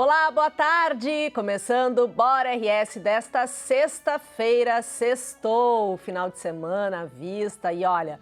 Olá, boa tarde! Começando o Bora RS desta sexta-feira, sextou, final de semana à vista e olha,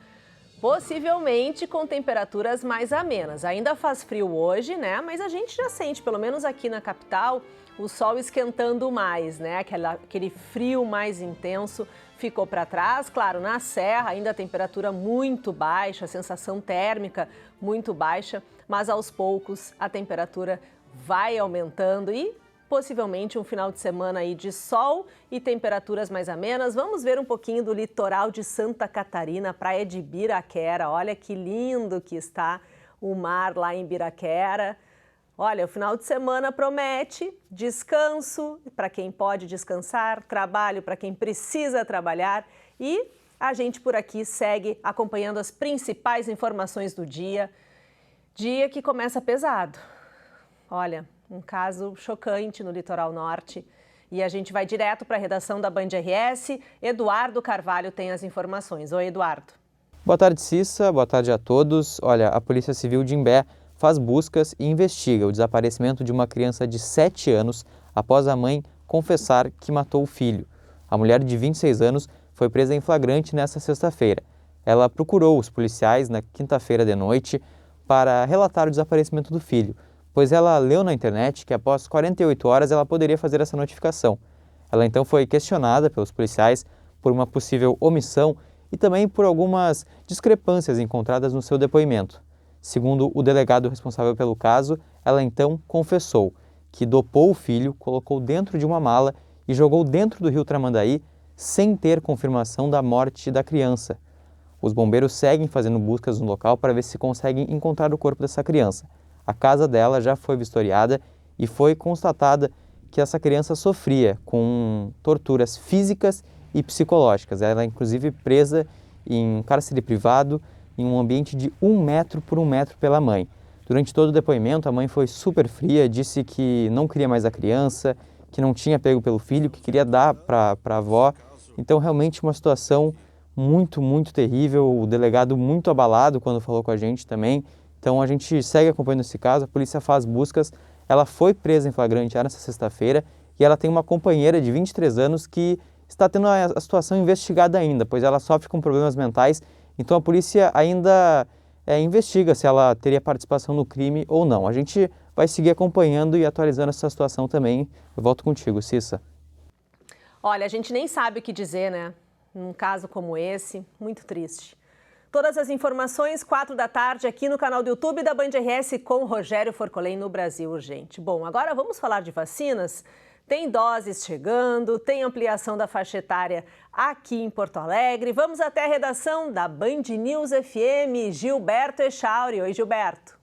possivelmente com temperaturas mais amenas. Ainda faz frio hoje, né? Mas a gente já sente, pelo menos aqui na capital, o sol esquentando mais, né? Aquele frio mais intenso ficou para trás. Claro, na serra ainda a temperatura muito baixa, a sensação térmica muito baixa, mas aos poucos a temperatura vai aumentando e possivelmente um final de semana aí de sol e temperaturas mais amenas. Vamos ver um pouquinho do litoral de Santa Catarina, praia de Biraquera. Olha que lindo que está o mar lá em Biraquera. Olha, o final de semana promete descanso para quem pode descansar, trabalho para quem precisa trabalhar e a gente por aqui segue acompanhando as principais informações do dia. Dia que começa pesado. Olha, um caso chocante no litoral norte. E a gente vai direto para a redação da Band RS. Eduardo Carvalho tem as informações. Oi, Eduardo. Boa tarde, Cissa. Boa tarde a todos. Olha, a Polícia Civil de Imbé faz buscas e investiga o desaparecimento de uma criança de 7 anos após a mãe confessar que matou o filho. A mulher de 26 anos foi presa em flagrante nesta sexta-feira. Ela procurou os policiais na quinta-feira de noite para relatar o desaparecimento do filho, pois ela leu na internet que após 48 horas ela poderia fazer essa notificação. Ela então foi questionada pelos policiais por uma possível omissão e também por algumas discrepâncias encontradas no seu depoimento. Segundo o delegado responsável pelo caso, ela então confessou que dopou o filho, colocou dentro de uma mala e jogou dentro do rio Tramandaí sem ter confirmação da morte da criança. Os bombeiros seguem fazendo buscas no local para ver se conseguem encontrar o corpo dessa criança. A casa dela já foi vistoriada e foi constatada que essa criança sofria com torturas físicas e psicológicas. Ela é inclusive presa em um cárcere privado em um ambiente de 1 metro por 1 metro pela mãe. Durante todo o depoimento, a mãe foi super fria, disse que não queria mais a criança, que não tinha apego pelo filho, que queria dar para a avó. Então, realmente uma situação muito, muito terrível. O delegado muito abalado quando falou com a gente também. Então, a gente segue acompanhando esse caso, a polícia faz buscas. Ela foi presa em flagrante nesta sexta-feira e ela tem uma companheira de 23 anos que está tendo a situação investigada ainda, pois ela sofre com problemas mentais. Então, a polícia ainda investiga se ela teria participação no crime ou não. A gente vai seguir acompanhando e atualizando essa situação também. Eu volto contigo, Cissa. Olha, a gente nem sabe o que dizer, né? Num caso como esse, muito triste. Todas as informações, 4 da tarde, aqui no canal do YouTube da Band RS com Rogério Forcolém no Brasil Urgente. Bom, agora vamos falar de vacinas. Tem doses chegando, tem ampliação da faixa etária aqui em Porto Alegre. Vamos até a redação da Band News FM, Gilberto Echauri. Oi, Gilberto.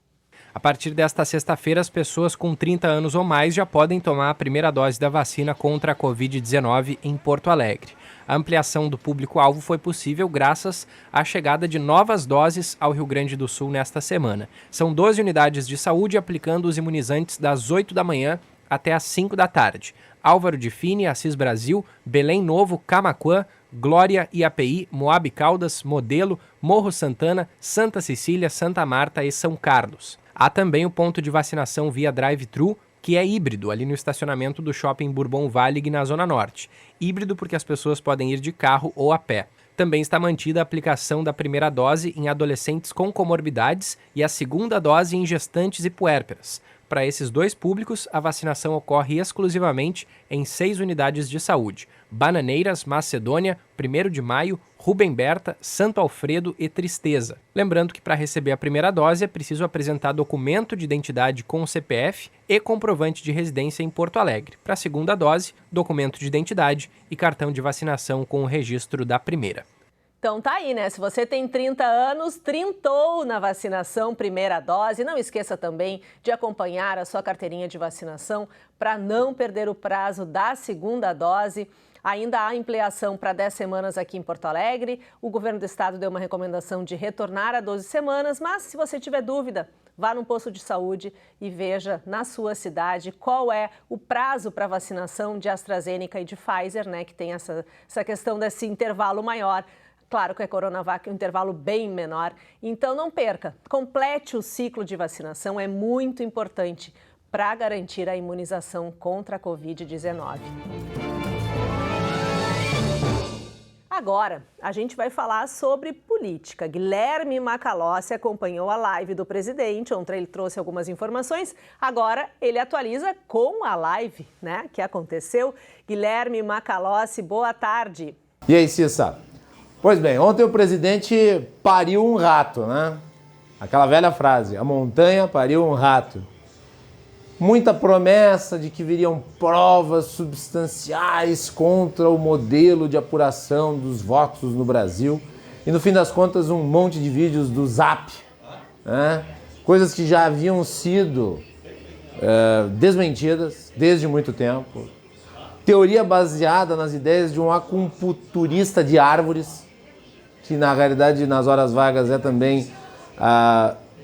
A partir desta sexta-feira, as pessoas com 30 anos ou mais já podem tomar a primeira dose da vacina contra a Covid-19 em Porto Alegre. A ampliação do público-alvo foi possível graças à chegada de novas doses ao Rio Grande do Sul nesta semana. São 12 unidades de saúde aplicando os imunizantes das 8 da manhã até às 5 da tarde. Álvaro de Fini, Assis Brasil, Belém Novo, Camaquã, Glória, IAPI, Moabe Caldas, Modelo, Morro Santana, Santa Cecília, Santa Marta e São Carlos. Há também o ponto de vacinação via drive-thru, que é híbrido, ali no estacionamento do Shopping Bourbon Valig, na Zona Norte. Híbrido porque as pessoas podem ir de carro ou a pé. Também está mantida a aplicação da primeira dose em adolescentes com comorbidades e a segunda dose em gestantes e puérperas. Para esses dois públicos, a vacinação ocorre exclusivamente em 6 unidades de saúde: Bananeiras, Macedônia, 1º de Maio, Rubem Berta, Santo Alfredo e Tristeza. Lembrando que para receber a primeira dose é preciso apresentar documento de identidade com o CPF e comprovante de residência em Porto Alegre. Para a segunda dose, documento de identidade e cartão de vacinação com o registro da primeira. Então tá aí, né? Se você tem 30 anos, trintou na vacinação, primeira dose. Não esqueça também de acompanhar a sua carteirinha de vacinação para não perder o prazo da segunda dose. Ainda há ampliação para 10 semanas aqui em Porto Alegre. O governo do estado deu uma recomendação de retornar a 12 semanas, mas se você tiver dúvida, vá num posto de saúde e veja na sua cidade qual é o prazo para vacinação de AstraZeneca e de Pfizer, né, que tem essa questão desse intervalo maior. Claro que a Coronavac é um intervalo bem menor, então não perca, complete o ciclo de vacinação, é muito importante para garantir a imunização contra a Covid-19. Agora, a gente vai falar sobre política. Guilherme Macalossi acompanhou a live do presidente, onde ele trouxe algumas informações. Agora, ele atualiza com a live, que aconteceu. Guilherme Macalossi, boa tarde. E aí, Cissa? Pois bem, ontem o presidente pariu um rato, Aquela velha frase, a montanha pariu um rato. Muita promessa de que viriam provas substanciais contra o modelo de apuração dos votos no Brasil. E no fim das contas, um monte de vídeos do Zap. Coisas que já haviam sido desmentidas desde muito tempo. Teoria baseada nas ideias de um acupunturista de árvores, que na realidade, nas horas vagas, é também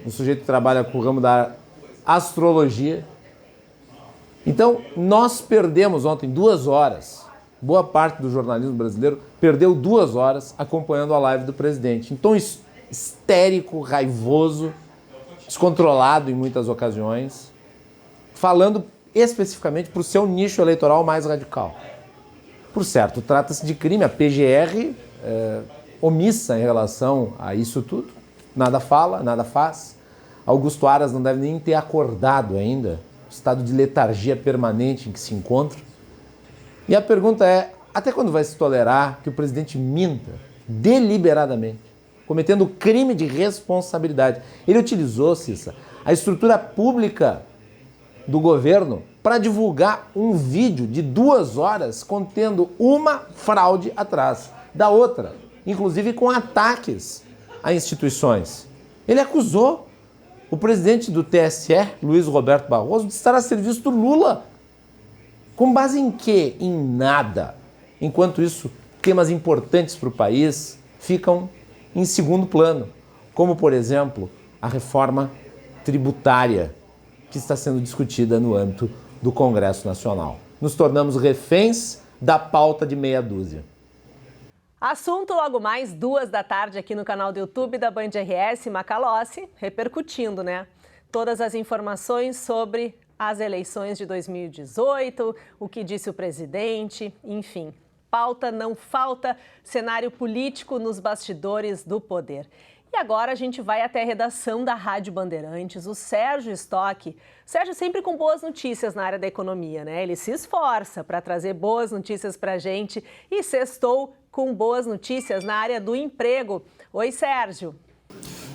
um sujeito que trabalha com o ramo da astrologia. Então, nós perdemos ontem 2 horas, boa parte do jornalismo brasileiro perdeu 2 horas acompanhando a live do presidente. Em tom histérico, raivoso, descontrolado em muitas ocasiões, falando especificamente para o seu nicho eleitoral mais radical. Por certo, trata-se de crime, a PGR omissa em relação a isso tudo, nada fala, nada faz. Augusto Aras não deve nem ter acordado ainda, estado de letargia permanente em que se encontra. E a pergunta é, até quando vai se tolerar que o presidente minta deliberadamente, cometendo crime de responsabilidade? Ele utilizou, Cissa, a estrutura pública do governo para divulgar um vídeo de 2 horas contendo uma fraude atrás da outra, inclusive com ataques a instituições. Ele acusou o presidente do TSE, Luiz Roberto Barroso, de estar a serviço do Lula. Com base em quê? Em nada. Enquanto isso, temas importantes para o país ficam em segundo plano, como, por exemplo, a reforma tributária que está sendo discutida no âmbito do Congresso Nacional. Nos tornamos reféns da pauta de meia dúzia. Assunto logo mais 2 da tarde aqui no canal do YouTube da Band RS, Macalossi, repercutindo, todas as informações sobre as eleições de 2018, o que disse o presidente, enfim. Pauta não falta, cenário político nos bastidores do poder. E agora a gente vai até a redação da Rádio Bandeirantes, o Sérgio Stock. Sérgio sempre com boas notícias na área da economia, Ele se esforça para trazer boas notícias para a gente e sextou com boas notícias na área do emprego. Oi, Sérgio.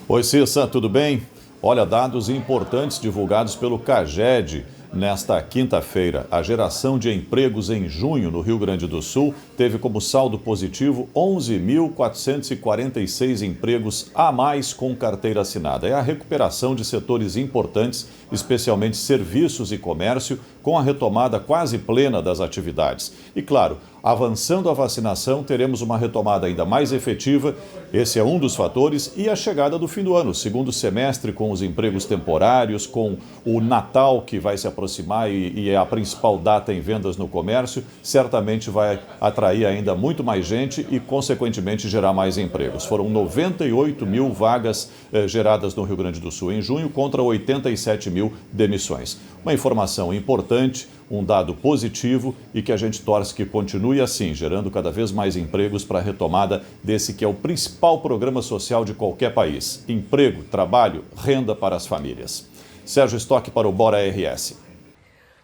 Oi, Cissa, tudo bem? Olha, dados importantes divulgados pelo CAGED nesta quinta-feira. A geração de empregos em junho no Rio Grande do Sul teve como saldo positivo 11.446 empregos a mais com carteira assinada. É a recuperação de setores importantes, especialmente serviços e comércio, com a retomada quase plena das atividades. E claro, avançando a vacinação, teremos uma retomada ainda mais efetiva. Esse é um dos fatores, e a chegada do fim do ano, segundo semestre, com os empregos temporários, com o Natal que vai se aproximar e é a principal data em vendas no comércio, certamente vai atrair ainda muito mais gente e, consequentemente, gerar mais empregos. Foram 98 mil vagas geradas no Rio Grande do Sul em junho, contra 87 mil demissões. Uma informação importante, um dado positivo e que a gente torce que continue assim, gerando cada vez mais empregos para a retomada desse que é o principal programa social de qualquer país. Emprego, trabalho, renda para as famílias. Sérgio Stock para o Bora RS.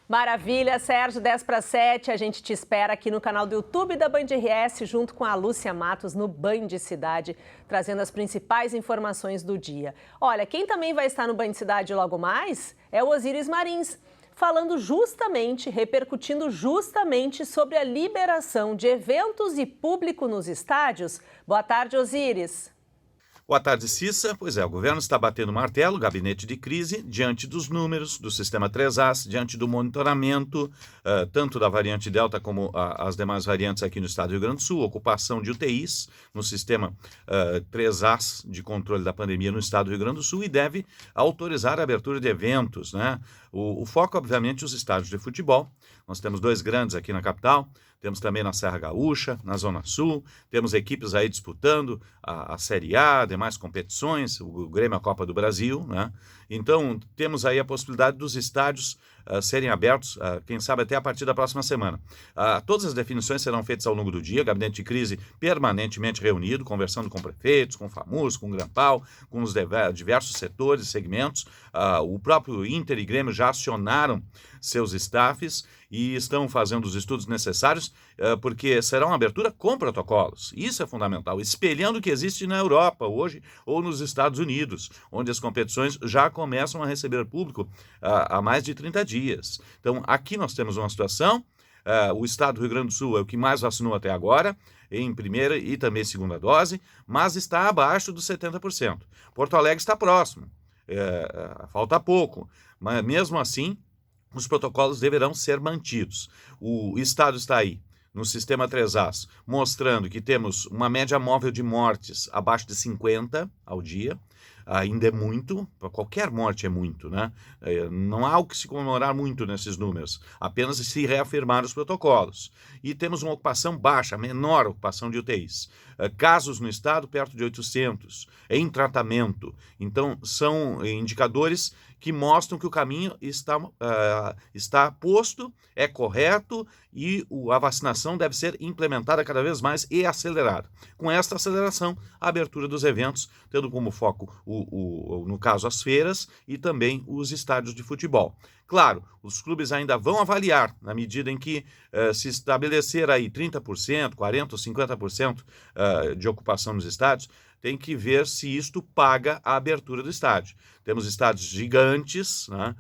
Maravilha, Sérgio, 10:07. A gente te espera aqui no canal do YouTube da Band RS, junto com a Lúcia Matos no Band Cidade, trazendo as principais informações do dia. Olha, quem também vai estar no Band Cidade logo mais é o Osíris Marins, falando justamente, repercutindo justamente sobre a liberação de eventos e público nos estádios. Boa tarde, Osíris. Boa tarde, Cissa. Pois é, o governo está batendo martelo, gabinete de crise, diante dos números do sistema 3As, diante do monitoramento, tanto da variante Delta como as demais variantes aqui no estado do Rio Grande do Sul, ocupação de UTIs no sistema 3As de controle da pandemia no estado do Rio Grande do Sul, e deve autorizar a abertura de eventos, O foco, obviamente, os estádios de futebol. Nós temos 2 grandes aqui na capital, temos também na Serra Gaúcha, na Zona Sul, temos equipes aí disputando a Série A, demais competições, o Grêmio, a Copa do Brasil, Então, temos aí a possibilidade dos estádios serem abertos, quem sabe até a partir da próxima semana. Todas as definições serão feitas ao longo do dia, o gabinete de crise permanentemente reunido, conversando com prefeitos, com FAMURS, com Grampal, com os diversos setores e segmentos. O próprio Inter e Grêmio já acionaram seus staffs e estão fazendo os estudos necessários, porque será uma abertura com protocolos. Isso é fundamental, espelhando o que existe na Europa hoje ou nos Estados Unidos, onde as competições já começam a receber público há mais de 30 dias. Então, aqui nós temos uma situação, o estado do Rio Grande do Sul é o que mais vacinou até agora, em primeira e também segunda dose, mas está abaixo dos 70%. Porto Alegre está próximo, falta pouco, mas mesmo assim, os protocolos deverão ser mantidos. O Estado está aí, no sistema 3As, mostrando que temos uma média móvel de mortes abaixo de 50 ao dia. Ainda é muito, qualquer morte é muito, né? Não há o que se comemorar muito nesses números, apenas se reafirmar os protocolos. E temos uma ocupação baixa, menor ocupação de UTIs. Casos no estado perto de 800, em tratamento. Então, são indicadores que mostram que o caminho está posto, é correto e a vacinação deve ser implementada cada vez mais e acelerada. Com esta aceleração, a abertura dos eventos, tendo como foco, no caso, as feiras e também os estádios de futebol. Claro, os clubes ainda vão avaliar, na medida em que se estabelecer aí 30%, 40% ou 50% de ocupação nos estádios, tem que ver se isto paga a abertura do estádio. Temos estádios gigantes, né,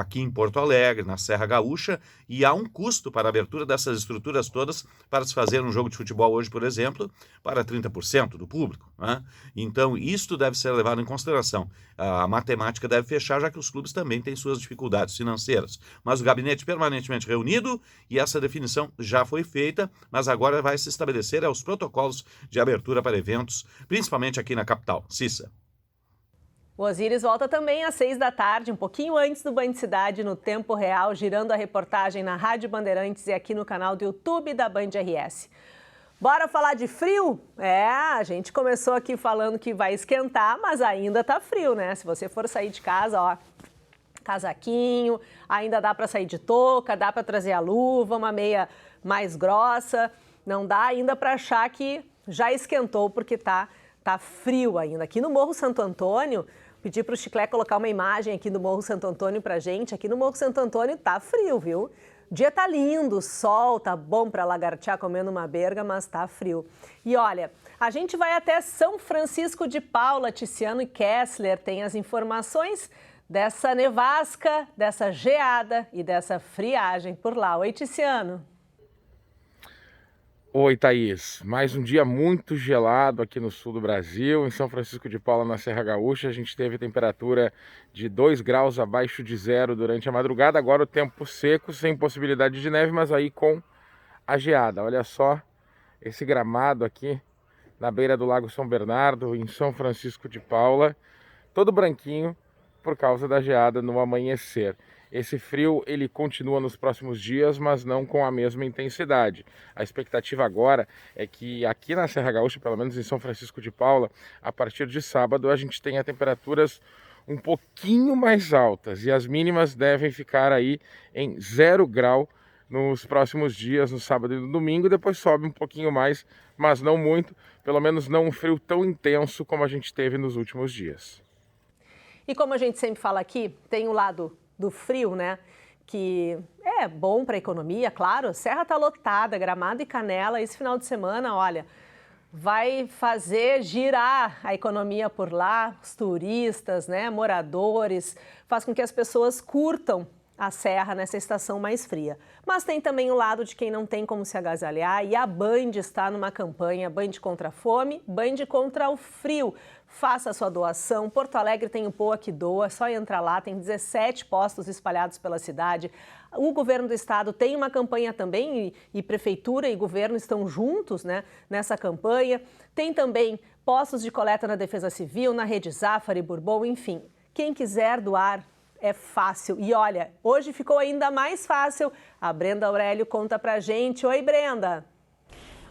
aqui em Porto Alegre, na Serra Gaúcha, e há um custo para a abertura dessas estruturas todas para se fazer um jogo de futebol hoje, por exemplo, para 30% do público, né? Então, isto deve ser levado em consideração. A matemática deve fechar, já que os clubes também têm suas dificuldades financeiras. Mas o gabinete permanentemente reunido e essa definição já foi feita, mas agora vai se estabelecer os protocolos de abertura para eventos, principalmente aqui na capital. Cissa. O Osiris volta também às 6 da tarde, um pouquinho antes do Banho de Cidade, no tempo real, girando a reportagem na Rádio Bandeirantes e aqui no canal do YouTube da Band RS. Bora falar de frio? A gente começou aqui falando que vai esquentar, mas ainda tá frio, né? Se você for sair de casa, ó, casaquinho, ainda dá para sair de touca, dá para trazer a luva, uma meia mais grossa. Não dá ainda para achar que já esquentou, porque tá frio ainda. Aqui no Morro Santo Antônio, pedi para o Chiclé colocar uma imagem aqui do Morro Santo Antônio pra gente. Aqui no Morro Santo Antônio tá frio, viu? O dia tá lindo, sol, tá bom para lagartear comendo uma berga, mas tá frio. E olha, a gente vai até São Francisco de Paula. Tiziano e Kessler têm as informações dessa nevasca, dessa geada e dessa friagem por lá. Oi, Tiziano. Oi, Thaís. Mais um dia muito gelado aqui no sul do Brasil. Em São Francisco de Paula, na Serra Gaúcha, a gente teve temperatura de 2 graus abaixo de zero durante a madrugada. Agora o tempo seco, sem possibilidade de neve, mas aí com a geada. Olha só esse gramado aqui na beira do Lago São Bernardo, em São Francisco de Paula, todo branquinho por causa da geada no amanhecer. Esse frio ele continua nos próximos dias, mas não com a mesma intensidade. A expectativa agora é que aqui na Serra Gaúcha, pelo menos em São Francisco de Paula, a partir de sábado a gente tenha temperaturas um pouquinho mais altas e as mínimas devem ficar aí em 0 grau nos próximos dias, no sábado e no domingo. Depois sobe um pouquinho mais, mas não muito, pelo menos não um frio tão intenso como a gente teve nos últimos dias. E como a gente sempre fala aqui, tem o lado do frio, né? Que é bom para a economia, claro. Serra está lotada, Gramado e Canela. Esse final de semana, olha, vai fazer girar a economia por lá, os turistas, né, moradores, faz com que as pessoas curtam a serra nessa estação mais fria. Mas tem também o lado de quem não tem como se agasalhar e a Band está numa campanha Band contra a fome, Band contra o frio. Faça a sua doação. Porto Alegre tem o Poa que Doa, é só entrar lá, tem 17 postos espalhados pela cidade. O governo do estado tem uma campanha também e prefeitura e governo estão juntos, né, nessa campanha. Tem também postos de coleta na Defesa Civil, na Rede Zafari, Bourbon, enfim. Quem quiser doar, é fácil. E olha, hoje ficou ainda mais fácil. A Brenda Aurélio conta pra gente. Oi, Brenda!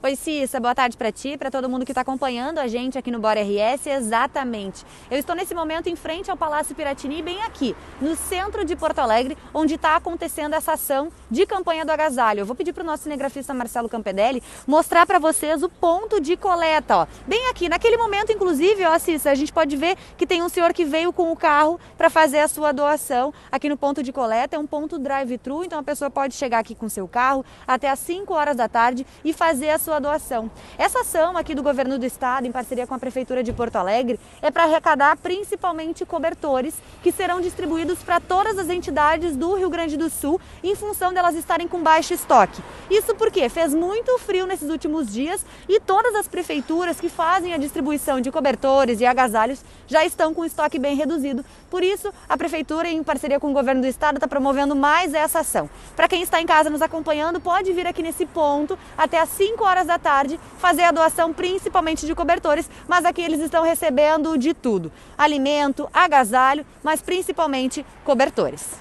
Oi, Cissa, boa tarde para ti, para todo mundo que está acompanhando a gente aqui no Bora RS. Exatamente. Eu estou nesse momento em frente ao Palácio Piratini, bem aqui, no centro de Porto Alegre, onde está acontecendo essa ação de campanha do agasalho. Eu vou pedir para o nosso cinegrafista Marcelo Campedelli mostrar para vocês o ponto de coleta, ó. Bem aqui, naquele momento, inclusive, ó, Cissa, a gente pode ver que tem um senhor que veio com o carro para fazer a sua doação aqui no ponto de coleta. É um ponto drive-thru, então a pessoa pode chegar aqui com seu carro até às 5 horas da tarde e fazer a sua doação. Essa ação aqui do governo do estado, em parceria com a Prefeitura de Porto Alegre, é para arrecadar principalmente cobertores que serão distribuídos para todas as entidades do Rio Grande do Sul, em função delas estarem com baixo estoque. Isso porque fez muito frio nesses últimos dias e todas as prefeituras que fazem a distribuição de cobertores e agasalhos já estão com estoque bem reduzido. Por isso, a Prefeitura, em parceria com o governo do estado, está promovendo mais essa ação. Para quem está em casa nos acompanhando, pode vir aqui nesse ponto até às 5 horas da tarde fazer a doação principalmente de cobertores, mas aqui eles estão recebendo de tudo: alimento, agasalho, mas principalmente cobertores.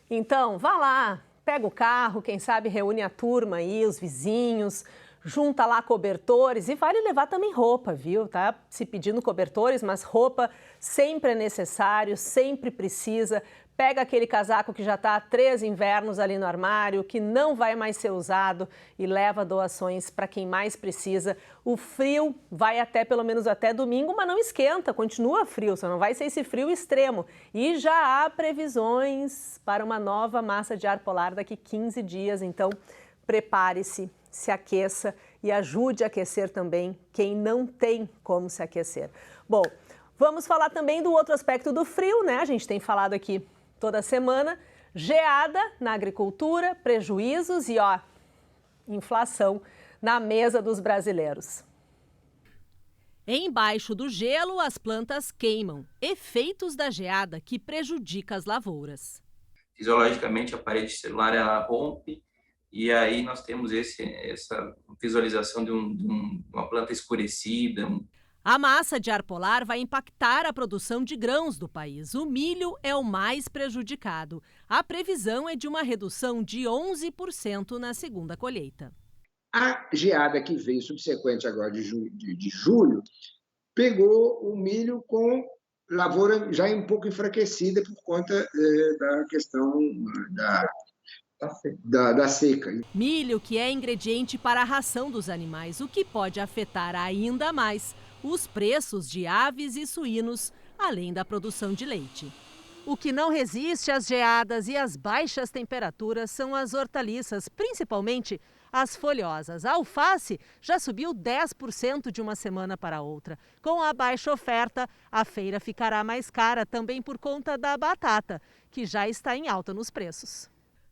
Então, vá lá, pega o carro, quem sabe reúne a turma aí, os vizinhos, junta lá cobertores e vale levar também roupa, viu? Tá se pedindo cobertores, mas roupa sempre é necessário, sempre precisa. Pega aquele casaco que já está há 3 invernos ali no armário, que não vai mais ser usado e leva doações para quem mais precisa. O frio vai até pelo menos até domingo, mas não esquenta, continua frio, só não vai ser esse frio extremo. E já há previsões para uma nova massa de ar polar daqui 15 dias, então prepare-se, se aqueça e ajude a aquecer também quem não tem como se aquecer. Bom, vamos falar também do outro aspecto do frio, né? A gente tem falado aqui toda semana, geada na agricultura, prejuízos e, ó, inflação na mesa dos brasileiros. Embaixo do gelo, as plantas queimam. Efeitos da geada que prejudica as lavouras. Fisiologicamente, a parede celular ela rompe e aí nós temos essa visualização de uma planta escurecida. A massa de ar polar vai impactar a produção de grãos do país. O milho é o mais prejudicado. A previsão é de uma redução de 11% na segunda colheita. A geada que veio subsequente agora de julho pegou o milho com lavoura já um pouco enfraquecida por conta da questão da seca. Milho que é ingrediente para a ração dos animais, o que pode afetar ainda mais os preços de aves e suínos, além da produção de leite. O que não resiste às geadas e às baixas temperaturas são as hortaliças, principalmente as folhosas. A alface já subiu 10% de uma semana para outra. Com a baixa oferta, a feira ficará mais cara também por conta da batata, que já está em alta nos preços.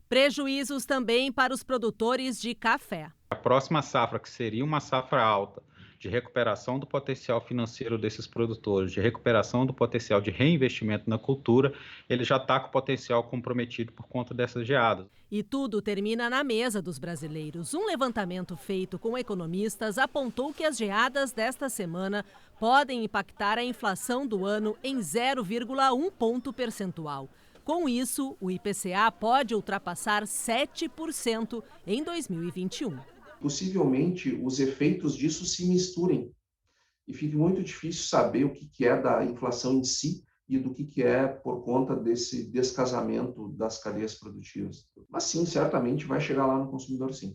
Prejuízos também para os produtores de café. A próxima safra, que seria uma safra alta, de recuperação do potencial financeiro desses produtores, de recuperação do potencial de reinvestimento na cultura, ele já está com o potencial comprometido por conta dessas geadas. E tudo termina na mesa dos brasileiros. Um levantamento feito com economistas apontou que as geadas desta semana podem impactar a inflação do ano em 0,1 ponto percentual. Com isso, o IPCA pode ultrapassar 7% em 2021. Possivelmente os efeitos disso se misturem e fique muito difícil saber o que é da inflação em si e do que é por conta desse descasamento das cadeias produtivas. Mas sim, certamente vai chegar lá no consumidor, sim.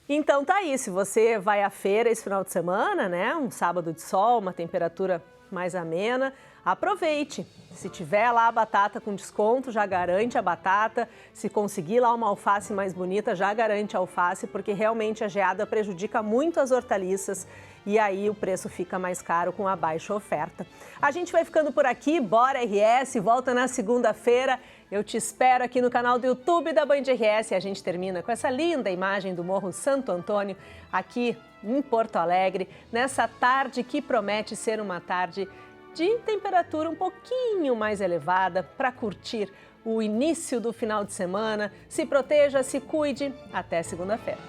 Então tá aí, se você vai à feira esse final de semana, né, um sábado de sol, uma temperatura mais amena, aproveite. Se tiver lá a batata com desconto, já garante a batata. Se conseguir lá uma alface mais bonita, já garante a alface, porque realmente a geada prejudica muito as hortaliças e aí o preço fica mais caro com a baixa oferta. A gente vai ficando por aqui, Bora RS, volta na segunda-feira. Eu te espero aqui no canal do YouTube da Band RS e a gente termina com essa linda imagem do Morro Santo Antônio, aqui em Porto Alegre, nessa tarde que promete ser uma tarde de temperatura um pouquinho mais elevada para curtir o início do final de semana. Se proteja, se cuide. Até segunda-feira.